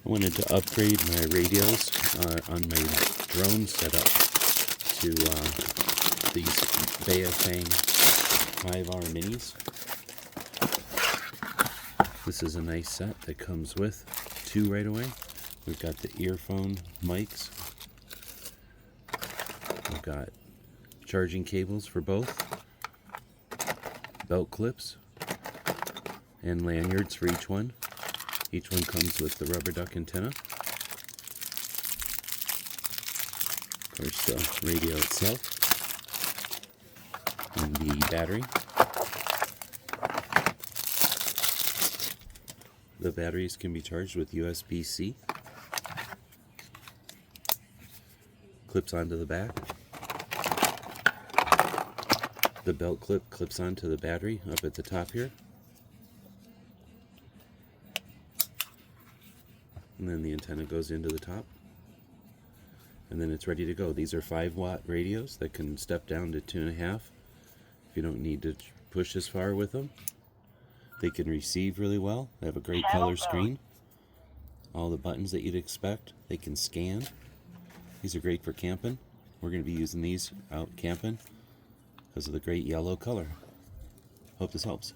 I wanted to upgrade my radios on my drone setup to these BAOFENG 5R minis. This is a nice set that comes with two right away. We've got the earphone mics. We've got charging cables for both, belt clips, and lanyards for each one. Each one comes with the rubber duck antenna. Of course, the radio itself and the battery. The batteries can be charged with USB-C. Clips onto the back. The belt clip clips onto the battery up at the top here. And then the antenna goes into the top. And then it's ready to go. These are 5-watt radios that can step down to 2.5 if you don't need to push as far with them. They can receive really well. They have a great color screen. All the buttons that you'd expect. They can scan. These are great for camping. We're going to be using these out camping because of the great yellow color. Hope this helps.